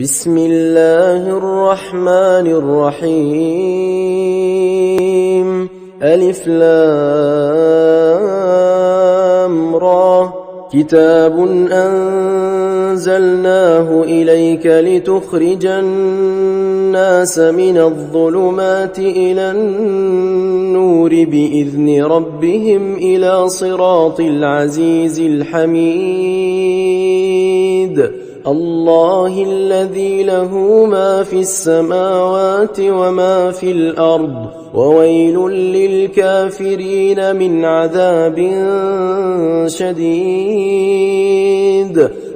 بسم الله الرحمن الرحيم ألف لام را كتاب أنزلناه إليك لتخرج الناس من الظلمات إلى النور بإذن ربهم إلى صراط العزيز الحميد الله الذي له ما في السماوات وما في الأرض وويل للكافرين من عذاب شديد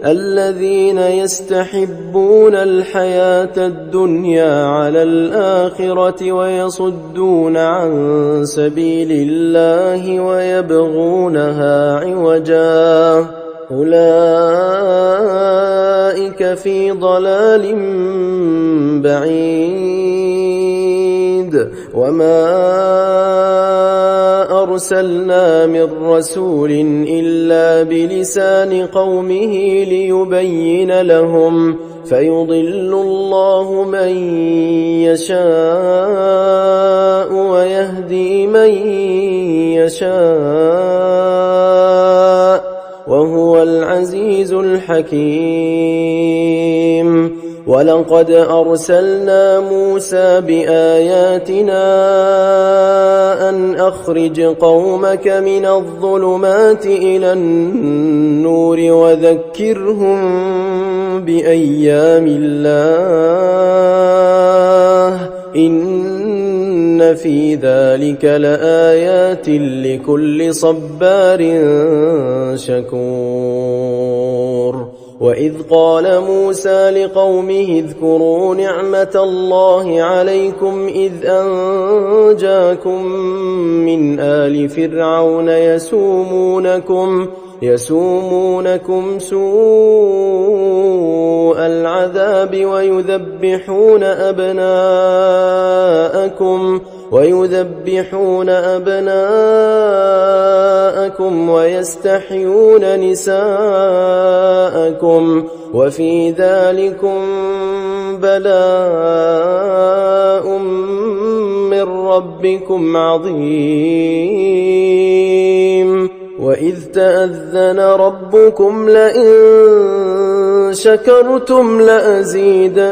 الذين يستحبون الحياة الدنيا على الآخرة ويصدون عن سبيل الله ويبغونها عوجا أولئك في ضلال بعيد وما أرسلنا من رسول إلا بلسان قومه ليبين لهم فيضل الله من يشاء ويهدي من يشاء وهو العزيز الحكيم ولقد أرسلنا موسى بآياتنا أن أخرج قومك من الظلمات إلى النور وذكرهم بأيام الله إن في ذلك لآيات لكل صبار شكور وإذ قال موسى لقومه اذكروا نعمة الله عليكم إذ أنجاكم من آل فرعون يسومونكم سوء العذاب ويذبحون أبناءكم ويستحيون نساءكم وفي ذلكم بلاء من ربكم عظيم وإذ تأذن ربكم لئن شكرتم لأزيدنكم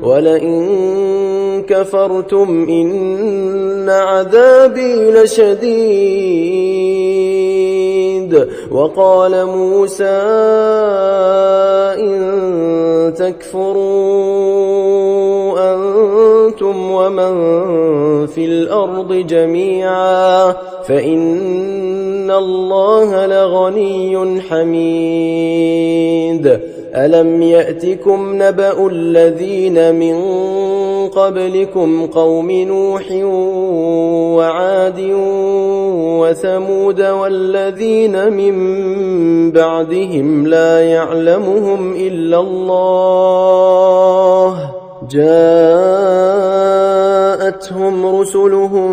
ولئن كفرتم إن عذابي لشديد وقال موسى إن تكفروا أنتم ومن في الأرض جميعا فإن الله لغني حميد ألم يأتكم نبأ الذين من قبلكم قوم نوح وعاد وثمود والذين من بعدهم لا يعلمهم إلا الله جاءتهم رسلهم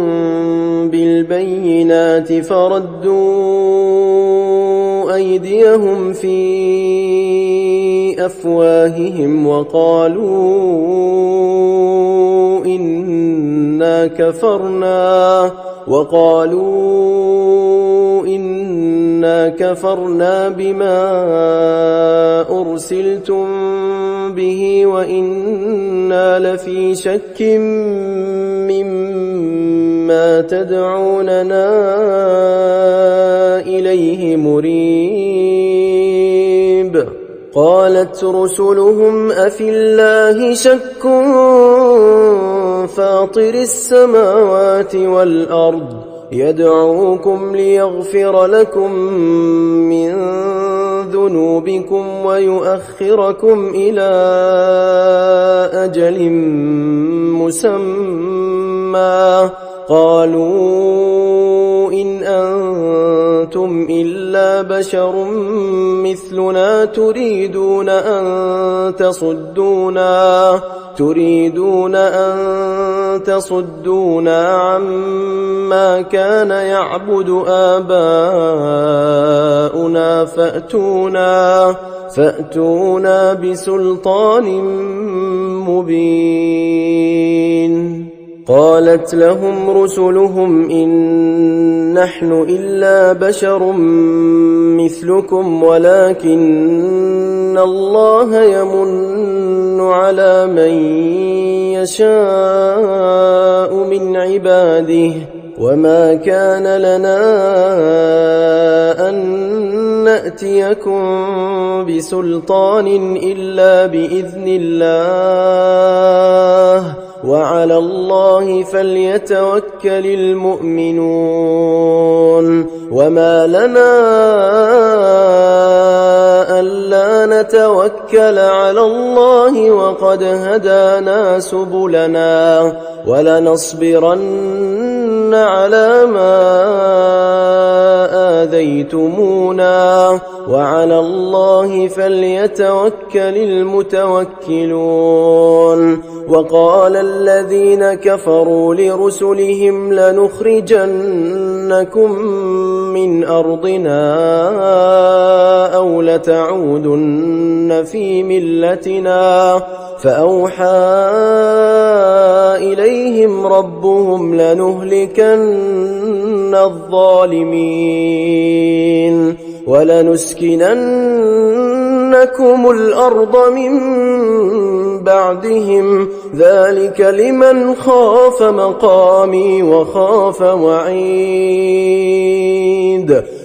بالبينات فردوا أيديهم في أفواههم وقالوا إنا كفرنا بما أرسلتم به وإنا لفي شك مما تدعوننا إليه مريب قالت رسلهم أفي الله شك فاطر السماوات والأرض يدعوكم ليغفر لكم من ذنوبكم ويؤخركم إلى أجل مسمى قالوا إن أنتم إلا إلا بشر مثلنا تريدون أن تصدونا عما كان يعبد آباؤنا فأتونا بسلطان مبين. قالت لهم رسلهم إن نحن إلا بشر مثلكم ولكن الله يمن على من يشاء من عباده وما كان لنا أن نأتيكم بسلطان إلا بإذن الله وعلى الله فليتوكل المؤمنون. وما لنا ألا نتوكل على الله وقد هدانا سبلنا ولنصبرن على ما آذيتمونا وعلى الله فليتوكل المتوكلون. وقال الذين كفروا لرسلهم لنخرجنكم من أرضنا أو لتعودن في ملتنا فأوحى إليهم ربهم لنهلكن الظالمين ولنسكننكم الأرض من بعدهم ذلك لمن خاف مقامي وخاف وعيد.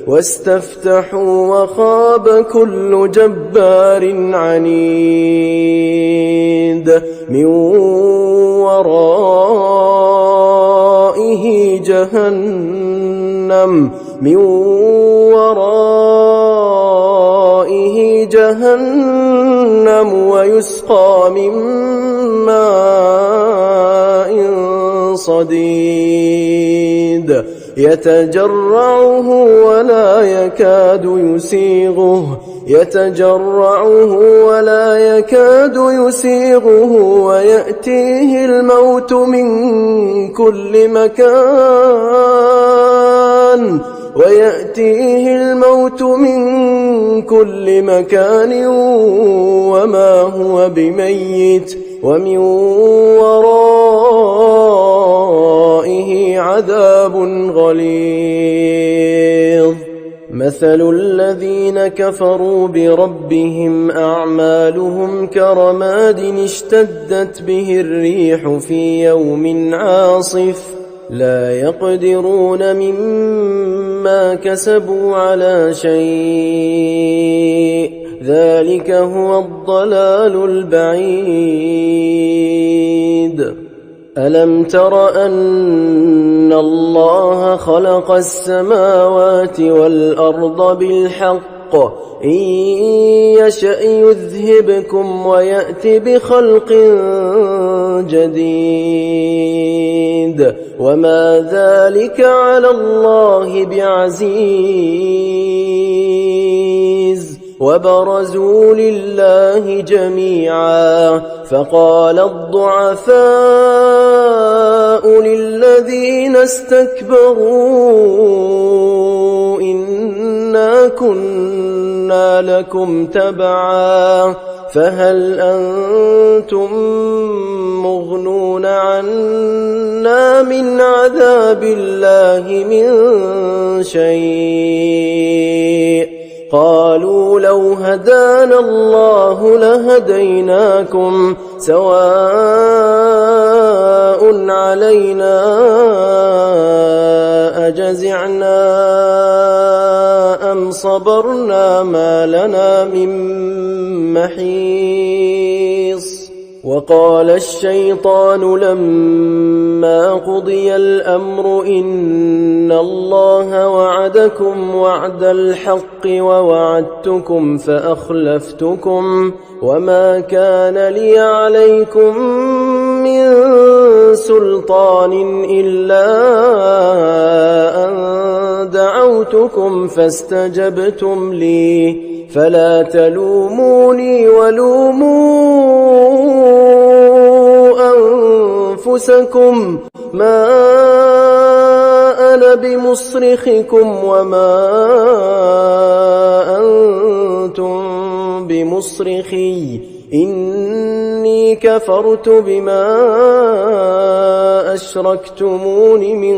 واستفتحوا وخاب كل جبار عنيد من ورائه جهنم ويسقى من ماء صديد يتجرعه ولا يكاد يسيغه ويأتيه الموت من كل مكان وما هو بميت ومن ورائه عذاب غليظ. مثل الذين كفروا بربهم أعمالهم كرماد اشتدت به الريح في يوم عاصف لا يقدرون مما كسبوا على شيء ذلك هو الضلال البعيد. ألم تر أن الله خلق السماوات والأرض بالحق إن يشأ يذهبكم ويأت بخلق جديد وما ذلك على الله بعزيز. وبرزوا لله جميعا فقال الضعفاء للذين استكبروا إنا كنا لكم تبعا فهل أنتم مغنون عنا من عذاب الله من شيء؟ قالوا لو هدانا الله لهديناكم سواء علينا أجزعنا أم صبرنا ما لنا من محيص. وقال الشيطان لما قضي الأمر إن الله وعدكم وعد الحق ووعدتكم فأخلفتكم وما كان لي عليكم من سلطان إلا أن دعوتكم فاستجبتم لي فلا تلوموني ولوموا أنفسكم ما أنا بمصرخكم وما أنتم بمصرخي إني كفرت بما أشركتمون من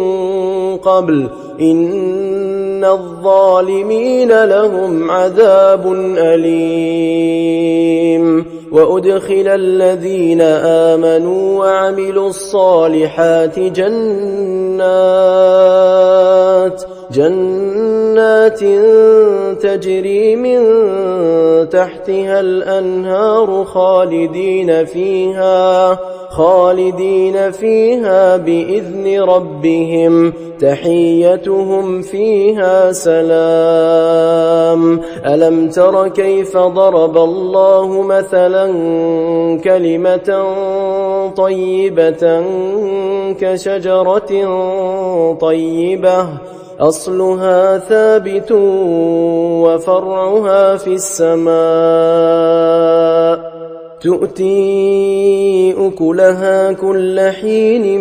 قبل إن الظالمين لهم عذاب أليم وأدخل الذين آمنوا وعملوا الصالحات جنات تجري من تحتها الأنهار خالدين فيها بإذن ربهم تحيتهم فيها سلام ألم تر كيف ضرب الله مثلا كلمة طيبة كشجرة طيبة أصلها ثابت وفرعها في السماء تؤتي أكلها كل حين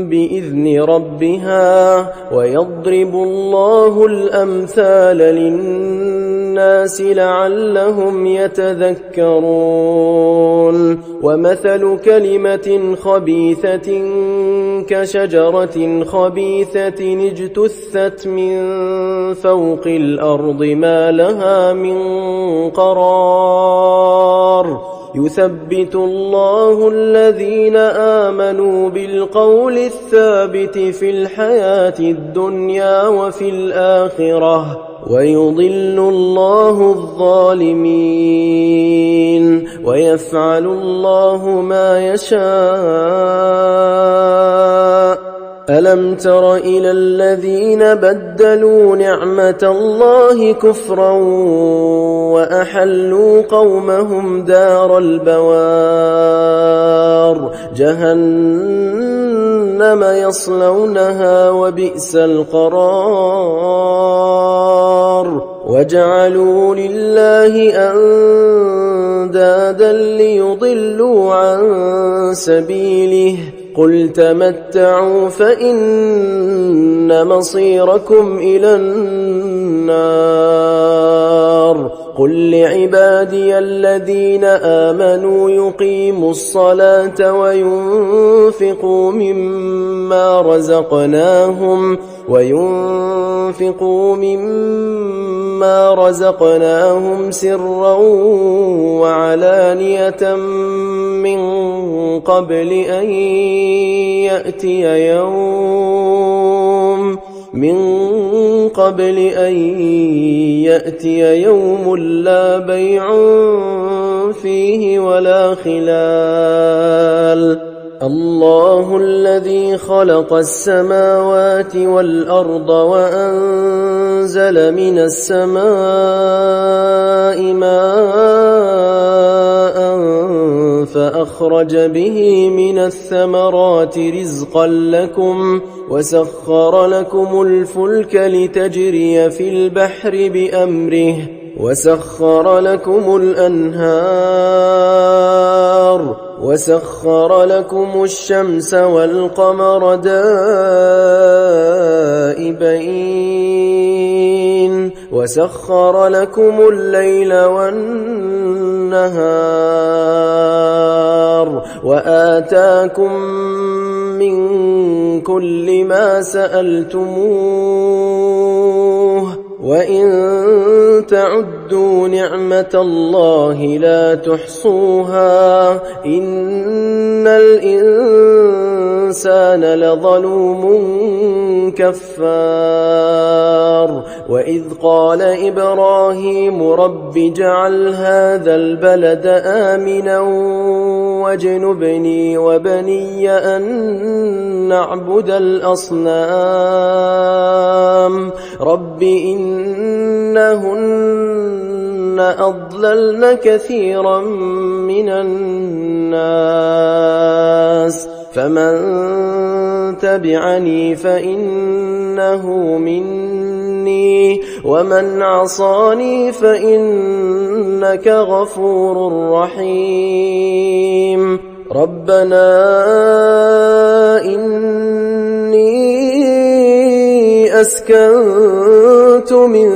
بإذن ربها ويضرب الله الأمثال للناس لعلهم يتذكرون ومثل كلمة خبيثة كشجرة خبيثة اجتثت من فوق الأرض ما لها من قرار يثبت الله الذين آمنوا بالقول الثابت في الحياة الدنيا وفي الآخرة ويضل الله الظالمين ويفعل الله ما يشاء ألم تر إلى الذين بدلوا نعمة الله كفرا وأحلوا قومهم دار البوار جهنم يصلونها وبئس القرار وجعلوا لله أندادا ليضلوا عن سبيله قل تمتعوا فإن مصيركم إلى النار قل لعبادي الذين آمنوا يقيموا الصلاة وينفقوا مما رزقناهم سرا وعلانية من قبل أن يأتي يوم لا بيع فيه ولا خلال الله الذي خلق السماوات والأرض وأنزل من السماء ماء فأخرج به من الثمرات رزقا لكم وسخر لكم الفلك لتجري في البحر بأمره وسخر لكم الأنهار وسخر لكم الشمس والقمر دائبين وسخر لكم الليل والنهار وآتاكم من كل ما سألتموه وإن تعدوا نعمة الله لا تحصوها إن الإنسان لظلوم كفار وإذ قال إبراهيم رب اجعل هذا البلد آمنا واجنبني وبني أن نعبد الأصنام رب إنهن أضللن كثيرا من الناس فمن تبعني فإنه مني ومن عصاني فإنك غفور رحيم ربنا إني أسكنت من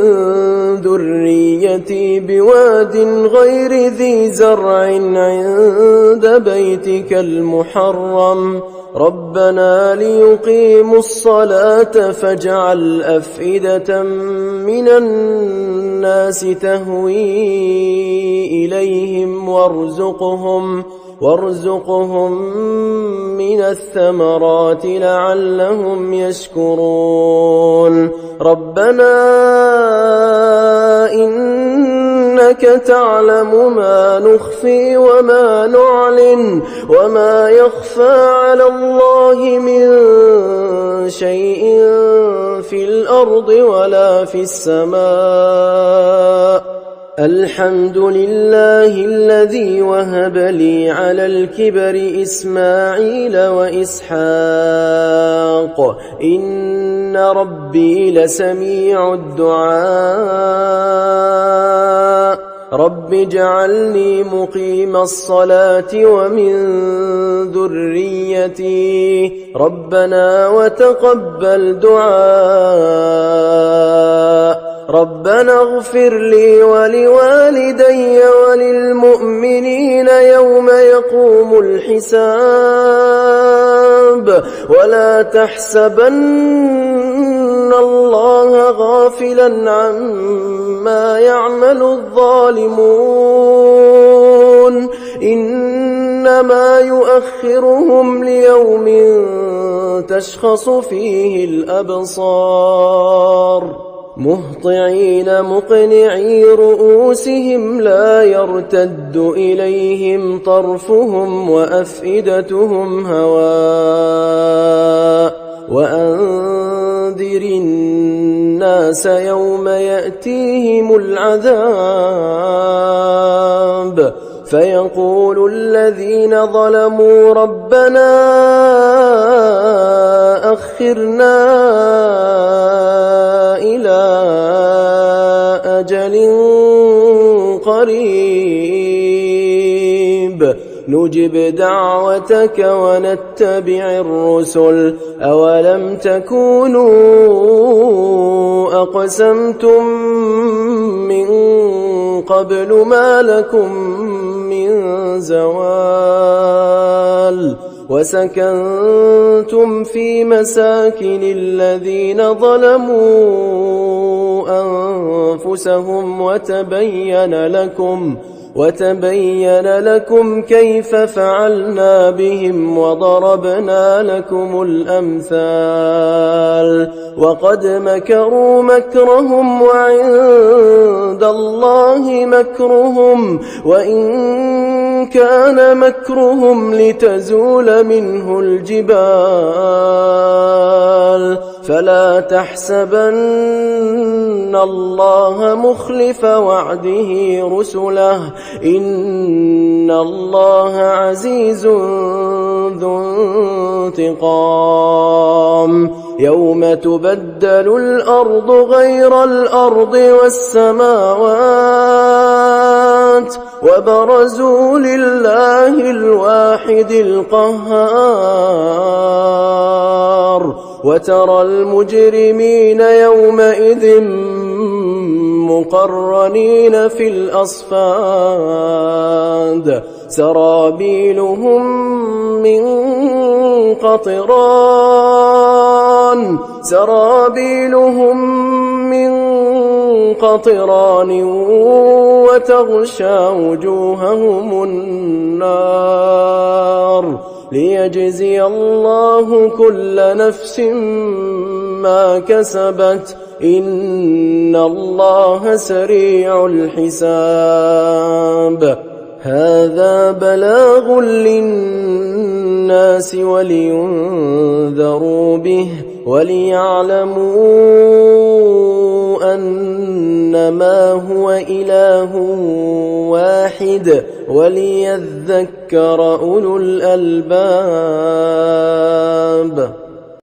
ذريتي بواد غير ذي زرع عند بيتك المحرم ربنا ليقيموا الصلاة فاجعل أفئدة من الناس تهوي إليهم وارزقهم من الثمرات لعلهم يشكرون ربنا إنك تعلم ما نخفي وما نعلن وما يخفى على الله من شيء في الأرض ولا في السماء الحمد لله الذي وهب لي على الكبر إسماعيل وإسحاق إن ربي لسميع الدعاء رب اجعلني مقيم الصلاة ومن ذريتي ربنا وتقبل دعاء ربنا اغفر لي ولوالدي وللمؤمنين يوم يقوم الحساب ولا تحسبن الله غافلا عما يعمل الظالمون إنما يؤخرهم ليوم تشخص فيه الأبصار مهطعين مقنعي رؤوسهم لا يرتد إليهم طرفهم وأفئدتهم هواء وأنذر الناس يوم يأتيهم العذاب فيقول الذين ظلموا ربنا أخرنا إلى أجل قريب نجب دعوتك ونتبع الرسل أولم تكونوا أقسمتم من قبل ما لكم من زوال وسكنتم في مساكن الذين ظلموا أنفسهم وتبين لكم كيف فعلنا بهم وضربنا لكم الأمثال وقد مكروا مكرهم وعند الله مكرهم وإن كان مكرهم لتزول منه الجبال فلا تحسبن الله مخلف وعده رسله إن الله عزيز ذو انتقام يوم تبدل الأرض غير الأرض والسماوات وبرزوا لله الواحد القهار وترى المجرمين يومئذ مقرنين في الأصفاد سرابيلهم من قطران وتغشى وجوههم النار ليجزي الله كل نفس ما كسبت إن الله سريع الحساب هذا بلاغ للناس ولينذروا به وليعلموا أنما هو إله واحد وليذكر أولو الألباب.